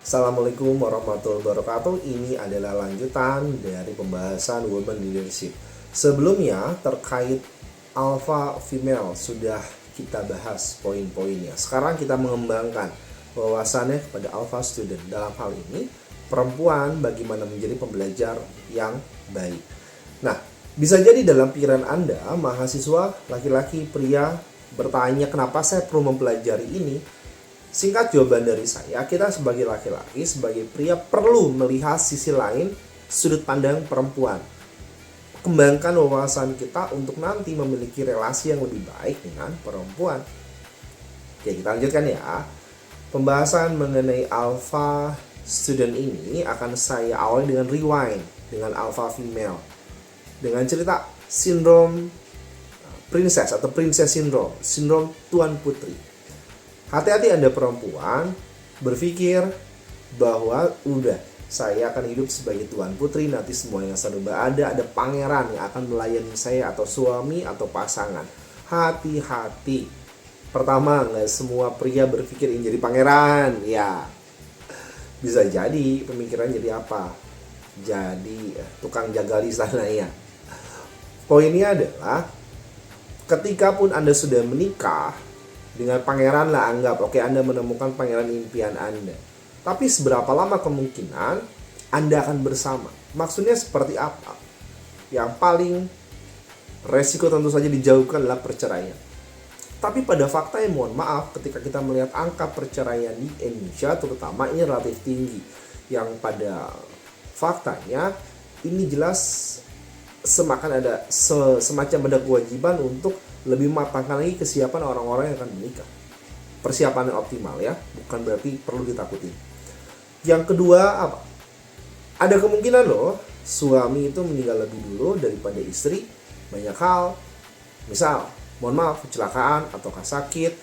Assalamualaikum warahmatullahi wabarakatuh. Ini adalah lanjutan dari pembahasan Women Leadership. Sebelumnya terkait alpha female sudah kita bahas poin-poinnya. Sekarang kita mengembangkan wawasannya kepada alpha student. Dalam hal ini perempuan bagaimana menjadi pembelajar yang baik. Nah, bisa jadi dalam pikiran Anda, mahasiswa laki-laki pria bertanya kenapa saya perlu mempelajari ini. Singkat jawaban dari saya, kita sebagai laki-laki, sebagai pria perlu melihat sisi lain sudut pandang perempuan. Kembangkan wawasan kita untuk nanti memiliki relasi yang lebih baik dengan perempuan. Oke, kita lanjutkan ya. Pembahasan mengenai alpha student ini akan saya awali dengan rewind, dengan alpha female. Dengan cerita sindrom princess atau princess syndrome, sindrom tuan putri. Hati-hati Anda perempuan berpikir bahwa udah saya akan hidup sebagai tuan putri, nanti semuanya serba ada pangeran yang akan melayani saya atau suami atau pasangan. Hati-hati. Pertama, nggak semua pria berpikir ingin jadi pangeran. Ya, bisa jadi pemikiran jadi apa? Jadi tukang jaga di sana ya. Poinnya adalah ketika pun Anda sudah menikah dengan pangeran lah, anggap oke Anda menemukan pangeran impian Anda. Tapi seberapa lama kemungkinan Anda akan bersama? Maksudnya seperti apa? Yang paling resiko tentu saja dijauhkan adalah perceraian. Tapi pada faktanya mohon maaf, ketika kita melihat angka perceraian di Indonesia terutama ini relatif tinggi. Yang pada faktanya ini jelas semacam ada kewajiban untuk lebih matangkan lagi kesiapan orang-orang yang akan menikah. Persiapan yang optimal ya, bukan berarti perlu ditakuti. Yang kedua apa? Ada kemungkinan loh suami itu meninggal lebih dulu daripada istri. Banyak hal, misal mohon maaf kecelakaan ataukah sakit,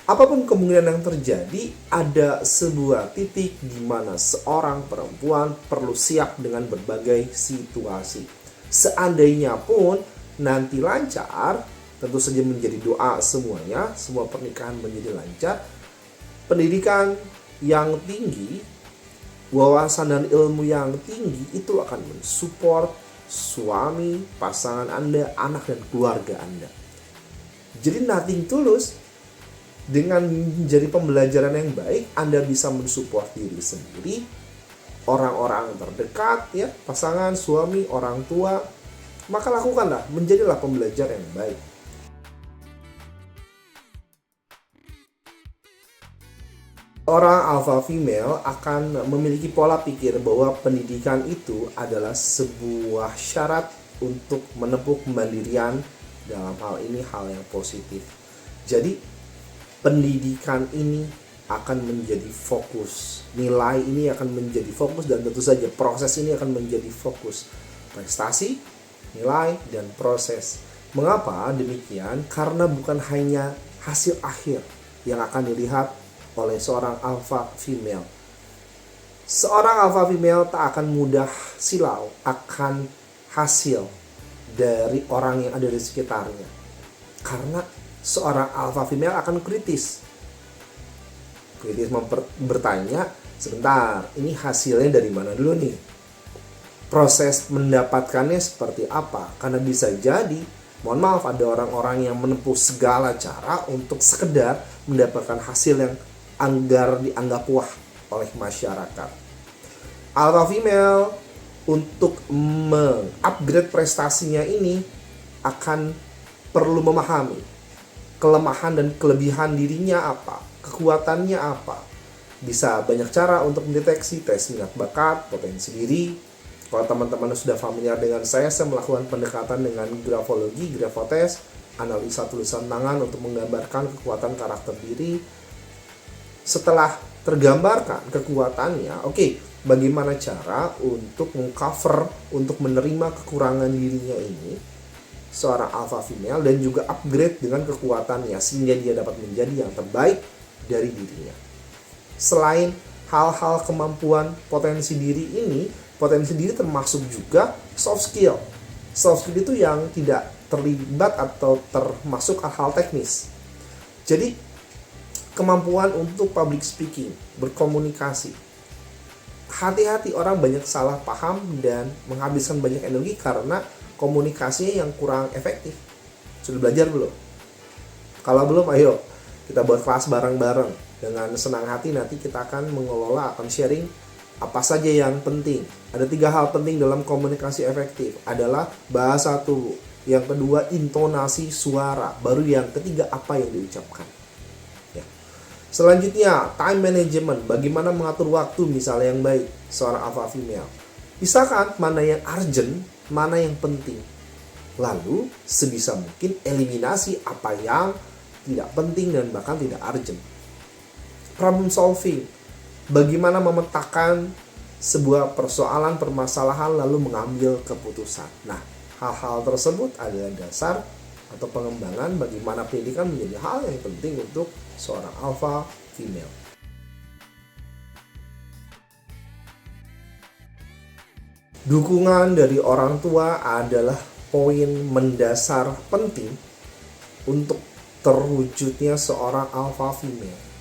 apapun kemungkinan yang terjadi, ada sebuah titik di mana seorang perempuan perlu siap dengan berbagai situasi. Seandainya pun nanti lancar, tentu saja menjadi doa semuanya, semua pernikahan menjadi lancar. Pendidikan yang tinggi, wawasan dan ilmu yang tinggi itu akan mensupport suami, pasangan Anda, anak dan keluarga Anda. Jadi nothing tulus. Dengan menjadi pembelajaran yang baik, Anda bisa mensupport diri sendiri, orang-orang terdekat, ya, pasangan, suami, orang tua. Maka lakukanlah, menjadilah pembelajar yang baik. Orang alpha female akan memiliki pola pikir bahwa pendidikan itu adalah sebuah syarat untuk menempuh kemandirian, dalam hal ini hal yang positif. Jadi pendidikan ini akan menjadi fokus, nilai ini akan menjadi fokus, dan tentu saja proses ini akan menjadi fokus. Prestasi, nilai, dan proses. Mengapa demikian? Karena bukan hanya hasil akhir yang akan dilihat oleh seorang alpha female. Seorang alpha female tak akan mudah silau akan hasil dari orang yang ada di sekitarnya. Karena seorang alpha female akan kritis. Kritis bertanya, sebentar, ini hasilnya dari mana dulu nih? Proses mendapatkannya seperti apa? Karena bisa jadi, mohon maaf, ada orang-orang yang menempuh segala cara untuk sekedar mendapatkan hasil yang dianggap wah oleh masyarakat. Alpha female untuk mengupgrade prestasinya ini akan perlu memahami kelemahan dan kelebihan dirinya apa, kekuatannya apa. Bisa banyak cara untuk mendeteksi, tes minat bakat, potensi diri. Kalau teman-teman sudah familiar dengan saya melakukan pendekatan dengan grafologi, grafotest, analisa tulisan tangan untuk menggambarkan kekuatan karakter diri. Setelah tergambarkan kekuatannya, oke, bagaimana cara untuk mengcover, untuk menerima kekurangan dirinya ini, seorang alpha female, dan juga upgrade dengan kekuatannya sehingga dia dapat menjadi yang terbaik dari dirinya. Selain hal-hal kemampuan potensi diri ini, potensi diri termasuk juga soft skill. Soft skill itu yang tidak terlibat atau termasuk hal-hal teknis. Jadi kemampuan untuk public speaking, berkomunikasi, hati-hati, orang banyak salah paham dan menghabiskan banyak energi karena komunikasinya yang kurang efektif. Sudah belajar belum? Kalau belum, ayo kita buat kelas bareng-bareng. Dengan senang hati nanti kita akan mengelola, akan sharing apa saja yang penting. Ada 3 hal penting dalam komunikasi efektif. Adalah bahasa tubuh, yang kedua intonasi suara, baru yang ketiga apa yang diucapkan. Ya. Selanjutnya, time management, bagaimana mengatur waktu misalnya yang baik seorang alpha female. Pisahkan mana yang urgent, mana yang penting. Lalu sebisa mungkin eliminasi apa yang tidak penting dan bahkan tidak urgent. Problem solving, bagaimana memetakan sebuah persoalan, permasalahan lalu mengambil keputusan. Nah, hal-hal tersebut adalah dasar atau pengembangan bagaimana pendidikan menjadi hal yang penting untuk seorang alpha female. Dukungan dari orang tua adalah poin mendasar penting untuk terwujudnya seorang alpha female.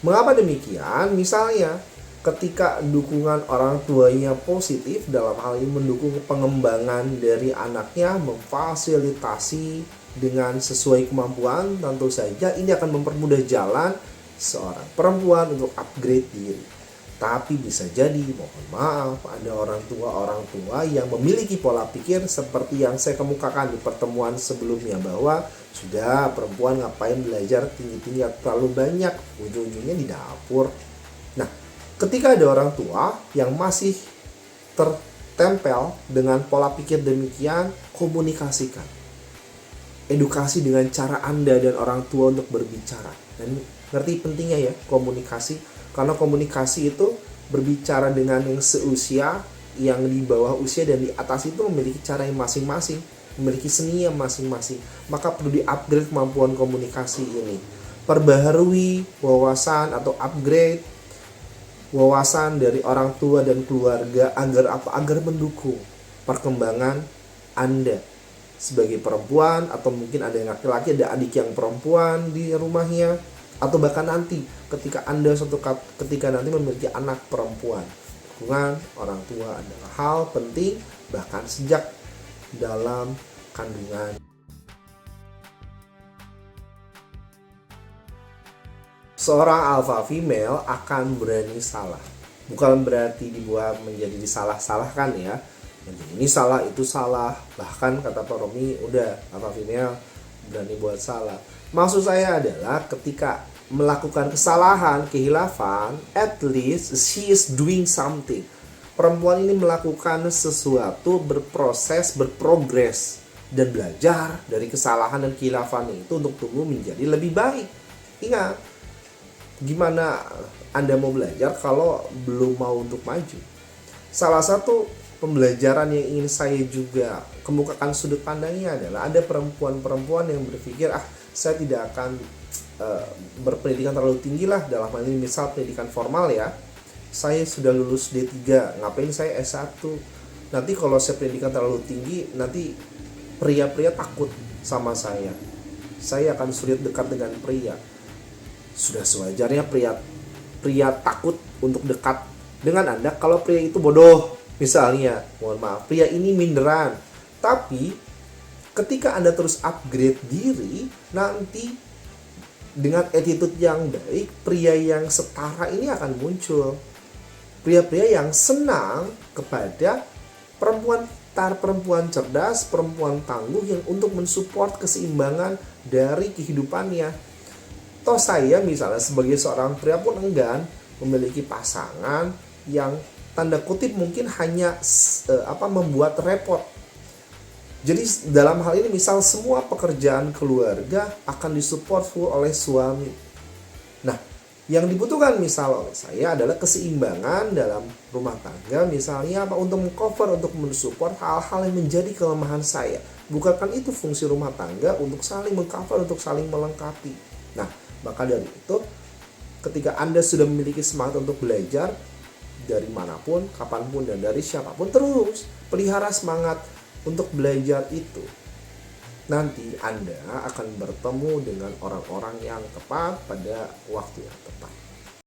Mengapa demikian? Misalnya, ketika dukungan orang tuanya positif, dalam hal ini mendukung pengembangan dari anaknya, memfasilitasi dengan sesuai kemampuan, tentu saja ini akan mempermudah jalan seorang perempuan untuk upgrade diri. Tapi bisa jadi, mohon maaf, ada orang tua yang memiliki pola pikir seperti yang saya kemukakan di pertemuan sebelumnya, bahwa sudah, perempuan ngapain belajar tinggi-tinggi terlalu banyak, ujung-ujungnya di dapur. Nah, ketika ada orang tua yang masih tertempel dengan pola pikir demikian, komunikasikan. Edukasi dengan cara Anda dan orang tua untuk berbicara. Dan ngerti pentingnya ya komunikasi. Karena komunikasi itu berbicara dengan yang seusia, yang di bawah usia, dan di atas itu memiliki cara yang masing-masing, memiliki seni yang masing-masing. Maka perlu di-upgrade kemampuan komunikasi ini. Perbaharui wawasan atau upgrade wawasan dari orang tua dan keluarga agar apa? Agar mendukung perkembangan Anda sebagai perempuan, atau mungkin ada yang laki-laki, ada adik yang perempuan di rumahnya, atau bahkan nanti ketika Anda ketika nanti memiliki anak perempuan. Dukungan orang tua adalah hal penting bahkan sejak dalam kandungan. Seorang alpha female akan berani salah. Bukan berarti dibuat menjadi disalah-salahkan ya. Ini salah, itu salah. Bahkan kata Pak Romi, udah alpha female berani buat salah. Maksud saya adalah ketika melakukan kesalahan, kehilafan, at least she is doing something. Perempuan ini melakukan sesuatu, berproses, berprogres, dan belajar dari kesalahan dan kehilafan itu untuk tumbuh menjadi lebih baik. Ingat, gimana Anda mau belajar kalau belum mau untuk maju? Salah satu pembelajaran yang ingin saya juga kemukakan sudut pandangnya adalah ada perempuan-perempuan yang berpikir, saya tidak akan berpendidikan terlalu tinggi lah, dalam hal ini misal pendidikan formal ya. Saya sudah lulus D3, ngapain saya S1? Nanti kalau saya pendidikan terlalu tinggi, nanti pria-pria takut sama saya akan sulit dekat dengan pria. Sudah sewajarnya pria takut untuk dekat dengan Anda kalau pria itu bodoh. Misalnya, mohon maaf, pria ini minderan. Tapi ketika Anda terus upgrade diri, nanti dengan attitude yang baik, pria yang setara ini akan muncul. Pria-pria yang senang kepada perempuan cerdas, perempuan tangguh yang untuk mensupport keseimbangan dari kehidupannya. Toh saya misalnya sebagai seorang pria pun enggan memiliki pasangan yang tanda kutip mungkin hanya membuat repot. Jadi dalam hal ini misal semua pekerjaan keluarga akan disupport full oleh suami. Nah, yang dibutuhkan misal oleh saya adalah keseimbangan dalam rumah tangga, misalnya untuk mengcover, untuk mensupport hal-hal yang menjadi kelemahan saya. Bukankah itu fungsi rumah tangga, untuk saling mengcover, untuk saling melengkapi. Nah, maka dari itu ketika Anda sudah memiliki semangat untuk belajar dari manapun, kapanpun, dan dari siapapun, terus pelihara semangat untuk belajar itu. Nanti Anda akan bertemu dengan orang-orang yang tepat pada waktu yang tepat.